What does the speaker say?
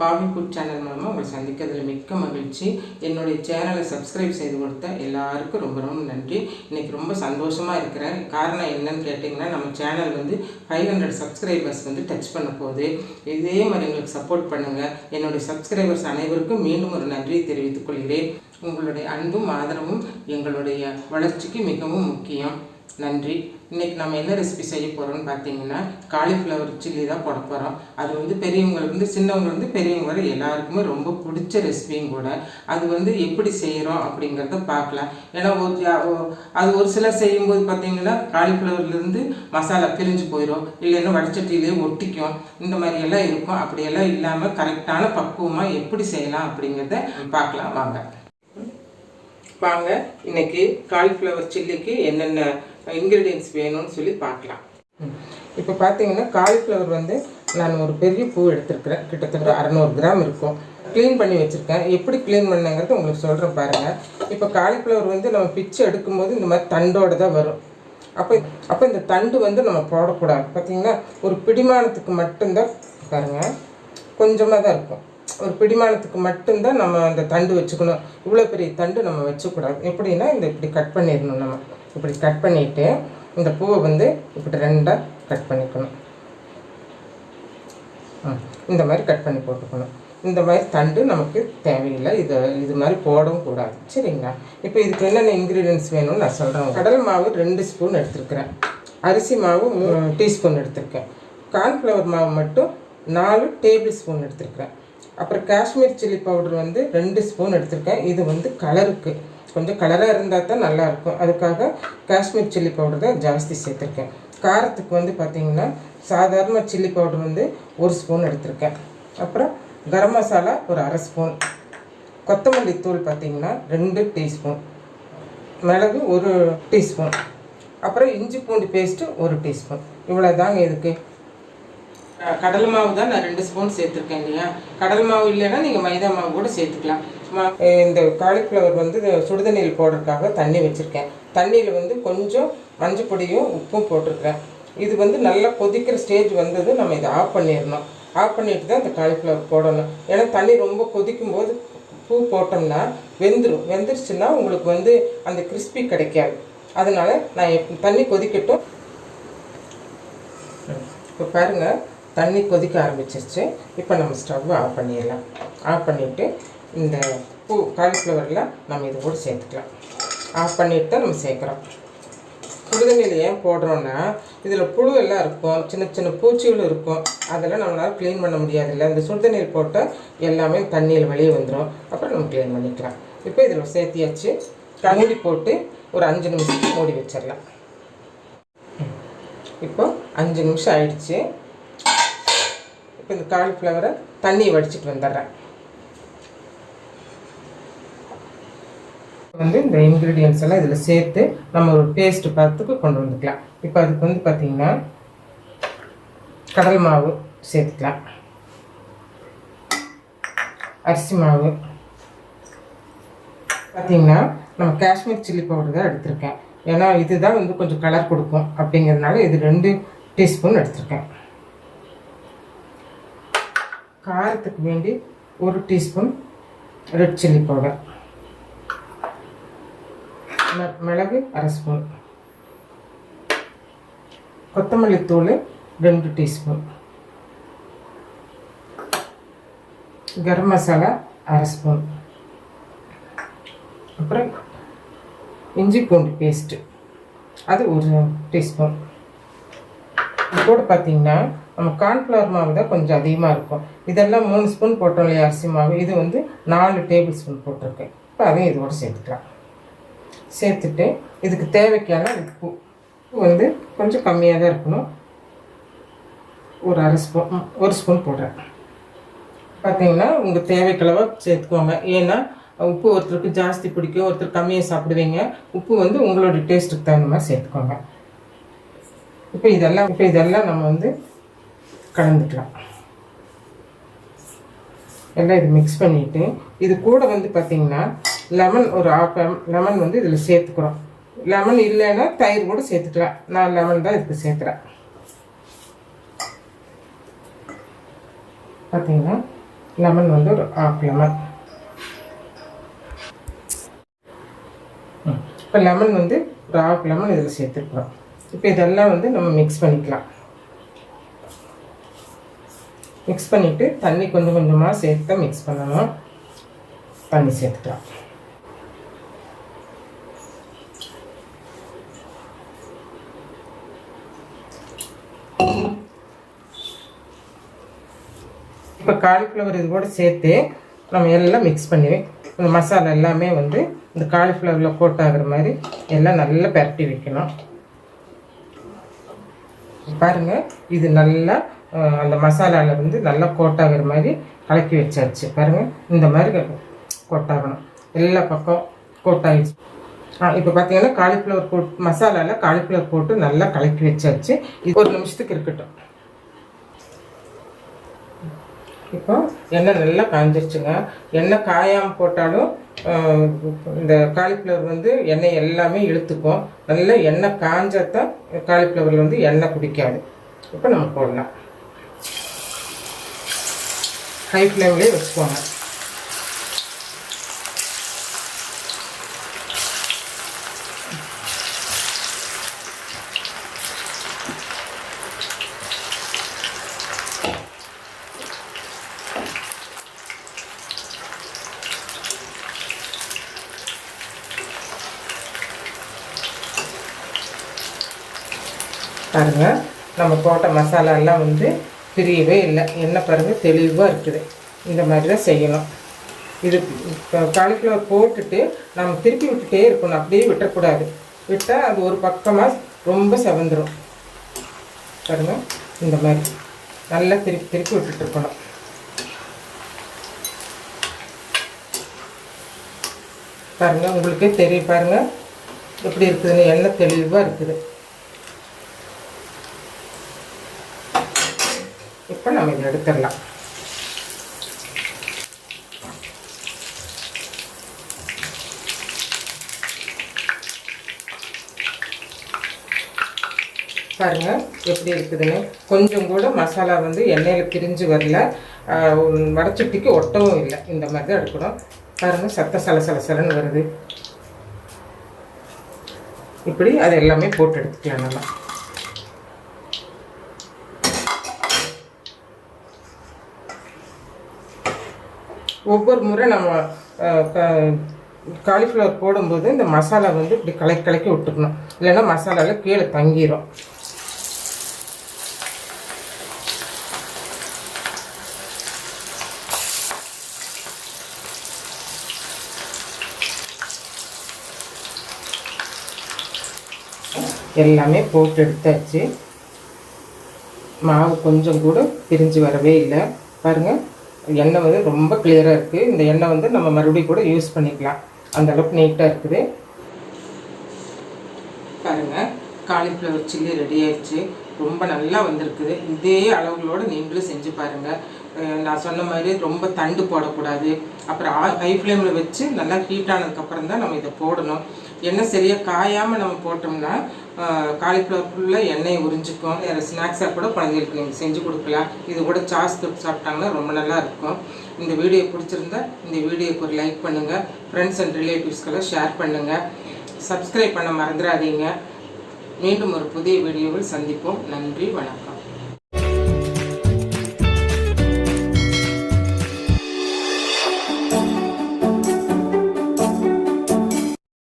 பாவி food channel மூலமாக உங்களை சந்திக்கிறதுல மிக்க மகிழ்ச்சி. என்னுடைய சேனலை சப்ஸ்கிரைப் செய்து கொடுத்த எல்லாருக்கும் ரொம்ப ரொம்ப நன்றி. இன்றைக்கி ரொம்ப சந்தோஷமாக இருக்கிறேன். காரணம் என்னன்னு கேட்டிங்கன்னா, நம்ம சேனல் வந்து 500 சப்ஸ்கிரைபர்ஸ் வந்து டச் பண்ண போகுது. இதே மாதிரி எங்களுக்கு சப்போர்ட் பண்ணுங்கள். என்னுடைய சப்ஸ்கிரைபர்ஸ் அனைவருக்கும் மீண்டும் ஒரு நன்றியை தெரிவித்துக் கொள்கிறேன். உங்களுடைய அன்பும் ஆதரவும் எங்களுடைய வளர்ச்சிக்கு மிகவும் முக்கியம். நன்றி. இன்றைக்கி நம்ம என்ன ரெசிபி செய்ய போகிறோம்னு பார்த்தீங்கன்னா, காலிஃப்ளவர் சில்லி தான் போட போகிறோம். அது வந்து பெரியவங்களுக்கு சின்னவங்க பெரியவங்க வரை எல்லாருக்குமே ரொம்ப பிடிச்ச ரெசிபியும் கூட. அது வந்து எப்படி செய்கிறோம் அப்படிங்கிறத பார்க்கலாம். ஏன்னா அது ஒரு சிலர் செய்யும்போது பார்த்தீங்கன்னா காலிஃப்ளவர்லேருந்து மசாலா பிரிஞ்சு போயிடும், இல்லைன்னா வடச்சட்டியிலே ஒட்டிக்கும், இந்த மாதிரியெல்லாம் இருக்கும். அப்படியெல்லாம் இல்லாமல் கரெக்டான பக்குவமாக எப்படி செய்யலாம் அப்படிங்கிறத பார்க்கலாம். வாங்க இன்றைக்கி காலிஃப்ளவர் சில்லிக்கு என்னென்ன இன்க்ரீடியன்ட்ஸ் வேணும்னு சொல்லி பார்க்கலாம். இப்போ பார்த்தீங்கன்னா காலிஃப்ளவர் வந்து நான் ஒரு பெரிய பூ எடுத்துருக்கிறேன். கிட்டத்தட்ட 600 கிராம் இருக்கும். க்ளீன் பண்ணி வச்சுருக்கேன். எப்படி க்ளீன் பண்ணேங்கிறது உங்களுக்கு சொல்கிறேன் பாருங்கள். இப்போ காலிஃப்ளவர் வந்து நம்ம பிச்சு எடுக்கும்போது இந்த மாதிரி தண்டோடு தான் வரும். அப்போ இந்த தண்டு வந்து நம்ம போடக்கூடாது. பார்த்திங்கன்னா ஒரு பிடிமானத்துக்கு மட்டும்தான் பாருங்கள், கொஞ்சமாக தான் இருக்கும். ஒரு பிடிமானத்துக்கு மட்டும்தான் நம்ம அந்த தண்டு வச்சுக்கணும். இவ்வளோ பெரிய தண்டு நம்ம வச்சுக்கூடாது. எப்படின்னா இப்படி கட் பண்ணிடணும். நம்ம இப்படி கட் பண்ணிவிட்டு இந்த பூவை வந்து இப்படி 2ஆக கட் பண்ணிக்கணும். இந்த மாதிரி கட் பண்ணி போட்டுக்கணும். இந்த மாதிரி தண்டு நமக்கு தேவையில்லை. இது மாதிரி போடவும் கூடாது. சரிங்களா? இப்போ இதுக்கு என்னென்ன இன்க்ரீடியன்ட்ஸ் வேணும்னு நான் சொல்கிறேன். கடல் மாவு 2 ஸ்பூன் எடுத்துருக்கிறேன். அரிசி மாவு 3 டீஸ்பூன் எடுத்துருக்கேன். கார்ன்ஃப்ளவர் மாவு மட்டும் 4 டேபிள் ஸ்பூன் எடுத்துருக்கிறேன். அப்புறம் காஷ்மீர் சில்லி பவுடர் வந்து 2 ஸ்பூன் எடுத்திருக்கேன். இது வந்து கலருக்கு கொஞ்சம் கலராக இருந்தால் தான் நல்லாயிருக்கும். அதுக்காக காஷ்மீர் சில்லி பவுடர் தான் ஜாஸ்தி சேர்த்துருக்கேன். காரத்துக்கு வந்து பார்த்திங்கன்னா சாதாரண சில்லி பவுடர் வந்து 1 ஸ்பூன் எடுத்திருக்கேன். அப்புறம் கரம் மசாலா ஒரு 1/2 ஸ்பூன், கொத்தமல்லி தூள் பார்த்திங்கன்னா 2 டீஸ்பூன், மிளகு 1 டீஸ்பூன், அப்புறம் இஞ்சி பூண்டு பேஸ்ட்டு 1 டீஸ்பூன். இவ்வளோ தாங்க இதுக்கு. கடல் மாவு தான் நான் 2 ஸ்பூன் சேர்த்துருக்கேன் இல்லையா. கடல் மாவு இல்லைன்னா நீங்கள் மைதா மாவு கூட சேர்த்துக்கலாம். இந்த காலிஃப்ளவர் வந்து சுடுதண்ணியில் போடுறதுக்காக தண்ணி வச்சுருக்கேன். தண்ணியில் வந்து கொஞ்சம் மஞ்சள் பொடியும் உப்பும் போட்டிருக்கேன். இது வந்து நல்லா கொதிக்கிற ஸ்டேஜ் வந்தது நம்ம இதை ஆஃப் பண்ணிடணும். ஆஃப் பண்ணிட்டு தான் இந்த காலிஃப்ளவர் போடணும். ஏன்னா தண்ணி ரொம்ப கொதிக்கும் போது பூ போட்டோம்னா வெந்துருச்சுன்னா உங்களுக்கு வந்து அந்த கிறிஸ்பி கிடைக்காது. அதனால் நான் தண்ணி கொதிக்கட்டும். இப்போ பாருங்கள், தண்ணி கொதிக்க ஆரம்பிச்சிருச்சு. இப்போ நம்ம ஸ்டவ்வை ஆஃப் பண்ணிடலாம். ஆஃப் பண்ணிவிட்டு இந்த காலிஃப்ளவரில் நம்ம இது கூட சேர்த்துக்கலாம். ஆஃப் பண்ணிட்டு தான் நம்ம சேர்க்குறோம். சுடுதண்ணியில் ஏன் போடுறோன்னா, இதில் புழு எல்லாம் இருக்கும், சின்ன சின்ன பூச்சிகளும் இருக்கும். அதெல்லாம் நம்மளால் க்ளீன் பண்ண முடியாதுல்ல. இந்த சுடுதண்ணியில் போட்டால் எல்லாமே தண்ணியில் வெளியே வந்துடும். அப்புறம் நம்ம க்ளீன் பண்ணிக்கலாம். இப்போ இதில் சேர்த்தியாச்சு. மூடி போட்டு ஒரு 5 நிமிஷம் மூடி வச்சிடலாம். இப்போ 5 நிமிஷம் ஆயிடுச்சு. இப்போ இந்த காலிஃப்ளவரை தண்ணியை வடிச்சிட்டு வந்துடுறேன். வந்து இந்த இன்க்ரீடியன்ட்ஸ் எல்லாம் இதில் சேர்த்து நம்ம ஒரு பேஸ்ட் பார்த்துக்கு கொண்டு வந்துக்கலாம். இப்போ அதுக்கு வந்து பார்த்திங்கன்னா கடல் மாவு சேர்த்துக்கலாம், அரிசி மாவு பார்த்திங்கன்னா நம்ம காஷ்மீர் சில்லி பவுடர் தான் எடுத்திருக்கேன். ஏன்னா இதுதான் வந்து கொஞ்சம் கலர் கொடுக்கும் அப்படிங்கிறதுனால இது 2 டீஸ்பூன் எடுத்திருக்கேன். காரத்துக்கு வேண்டி 1 டீஸ்பூன் ரெட் சில்லி பவுடர், மிளகு 1/2 ஸ்பூன், கொத்தமல்லி தூள் 2 டீஸ்பூன், கரம் மசாலா 1/2 ஸ்பூன், அப்புறம் இஞ்சி பூண்டு பேஸ்ட்டு அது 1 டீஸ்பூன். இது கூட பார்த்திங்கன்னா நம்ம கார்ன்ஃப்ளவர் மாவு தான் கொஞ்சம் அதிகமாக இருக்கும். இதெல்லாம் 3 ஸ்பூன் போட்டோம் இல்லையா அரிசி மாவு. இது வந்து 4 டேபிள் ஸ்பூன் போட்டிருக்கேன். இப்போ அதையும் இதோடு சேர்த்துக்கலாம். சேர்த்துட்டு இதுக்கு தேவைக்கான உப்பு வந்து கொஞ்சம் கம்மியாக தான் இருக்கணும். ஒரு 1 ஸ்பூன் போடுறேன். பார்த்திங்கன்னா உங்கள் தேவைக்களவாக சேர்த்துக்கோங்க. ஏன்னா உப்பு ஒருத்தருக்கு ஜாஸ்தி பிடிக்கும், ஒருத்தர் கம்மியாக சாப்பிடுவீங்க. உப்பு வந்து உங்களோட டேஸ்ட்டுக்கு தகுந்த மாதிரி சேர்த்துக்கோங்க. இப்போ இதெல்லாம் நம்ம வந்து கலந்துக்கலாம். எல்லாம் இது மிக்ஸ் பண்ணிவிட்டு இது கூட வந்து பார்த்திங்கன்னா லெமன் ஒரு 1/2 லெமன் வந்து இதில் சேர்த்துக்கிறோம். லெமன் இல்லைன்னா தயிர் கூட சேர்த்துக்கலாம். நான் லெமன் தான் இதுக்கு சேர்த்துறேன். பார்த்தீங்கன்னா லெமன் வந்து ஒரு ½ லெமன். இப்போ லெமன் வந்து ஒரு ½ லெமன் இதில் சேர்த்துருக்குறோம். இப்போ இதெல்லாம் வந்து நம்ம மிக்ஸ் பண்ணிக்கலாம். மிக்ஸ் பண்ணிவிட்டு தண்ணி கொஞ்சம் கொஞ்சமாக சேர்த்து மிக்ஸ் பண்ணணும். தண்ணி சேர்த்துக்கலாம். இப்போ காலிஃப்ளவர் இது கூட சேர்த்து நம்ம எல்லாம் மிக்ஸ் பண்ணி இந்த மசாலா எல்லாமே வந்து இந்த காலிஃப்ளவரில் கோட் ஆகிற மாதிரி எல்லாம் நல்லா பரட்டி வைக்கணும். பாருங்கள், இது நல்லா அந்த மசாலாவில் வந்து நல்லா கோட் ஆகிற மாதிரி கலக்கி வச்சாச்சு. பாருங்கள், இந்த மாதிரி கோட் ஆகணும். எல்லா பக்கம் கோட் ஆகிடுச்சு. இப்போ பார்த்தீங்கன்னா காலிஃப்ளவர் மசாலாவில் காலிஃப்ளவர் போட்டு நல்லா கலக்கி வச்சாச்சு. இது 1 நிமிஷத்துக்கு இருக்கட்டும். இப்போ எண்ணெய் நல்லா காஞ்சிருச்சுங்க. எண்ணெய் காயாமல் போட்டாலும் இந்த காலிஃப்ளவர் வந்து எண்ணெய் எல்லாமே இழுத்துக்கும். நல்லா எண்ணெய் காஞ்சாதான் காலிஃப்ளவரில் வந்து எண்ணெய் குடிக்காது. இப்போ நம்ம போடலாம். ஹை ஃப்ளேம்லேயே வச்சுக்கோங்க. பாருங்கள், நம்ம போட்ட மசாலா எல்லாம் வந்து பிரியவே இல்லை. எண்ணெய் பாருங்கள் தெளிவாக இருக்குது. இந்த மாதிரி தான் செய்யணும். இது காலிஃப்ளவர் போட்டுட்டு நம்ம திருப்பி விட்டுட்டே இருக்கணும். அப்படியே விட்டுறக்கூடாது. விட்டால் அது ஒரு பக்கமாக ரொம்ப செவந்துடும். பாருங்கள், இந்த மாதிரி நல்லா திருப்பி திருப்பி விட்டுட்டுருக்கணும். பாருங்கள், உங்களுக்கே தெரியும். பாருங்கள் எப்படி இருக்குதுன்னு. எண்ணெய் தெளிவாக இருக்குது. இப்போ நம்ம இதை எடுத்துடலாம். பாருங்கள் எப்படி இருக்குதுன்னு. கொஞ்சம் கூட மசாலா வந்து எண்ணெயில் பிரிஞ்சு வரல. வடச்சட்டிக்கு ஒட்டவும் இல்லை. இந்த மாதிரி தான் எடுக்கணும். பாருங்கள், சத்த சலசலன்னு வருது. இப்படி அது எல்லாமே போட்டு எடுத்துக்கலாம் நம்ம. ஒவ்வொரு முறை நம்ம காலிஃப்ளவர் போடும்போது இந்த மசாலா வந்து இப்படி கலக்கி விட்டுக்கணும். இல்லைன்னா மசாலாவில் கீழே தங்கிடும். எல்லாமே போட்டு எடுத்தாச்சு. மாவு கொஞ்சம் கூட பிரிஞ்சு வரவே இல்லை. பாருங்கள், எண்ணெய் வந்து ரொம்ப கிளியராக இருக்குது. இந்த எண்ணெய் வந்து நம்ம மறுபடியும் கூட யூஸ் பண்ணிக்கலாம். அந்த அளவுக்கு நீட்டாக இருக்குது. பாருங்கள், காலிஃப்ளவர் சில்லி ரெடி ஆயிடுச்சு. ரொம்ப நல்லா வந்திருக்குது. இதே அளவுகளோடு நீங்களும் செஞ்சு பாருங்கள். நான் சொன்ன மாதிரி ரொம்ப தண்டு போடக்கூடாது. அப்புறம் ஹை ஃப்ளேமில் வச்சு நல்லா ஹீட் ஆனதுக்கப்புறம் தான் நம்ம இதை போடணும். எண்ணெய் சரியாக காயாமல் நம்ம போட்டோம்னா காலிஃப்ளவர் ஃபுல்லாக எண்ணெயை உறிஞ்சிக்கும். வேறு ஸ்நாக்ஸாக கூட குழந்தைகளுக்கு நீங்கள் செஞ்சு கொடுக்கலாம். இது கூட சாஸ் தொட்டு சாப்பிட்டாங்கன்னா ரொம்ப நல்லா இருக்கும். இந்த வீடியோ பிடிச்சிருந்தா இந்த வீடியோக்கு ஒரு லைக் பண்ணுங்கள். ஃப்ரெண்ட்ஸ் அண்ட் ரிலேட்டிவ்ஸ்க்கெல்லாம் ஷேர் பண்ணுங்கள். சப்ஸ்கிரைப் பண்ண மறந்துடாதீங்க. மீண்டும் ஒரு புதிய வீடியோவில் சந்திப்போம். நன்றி, வணக்கம்.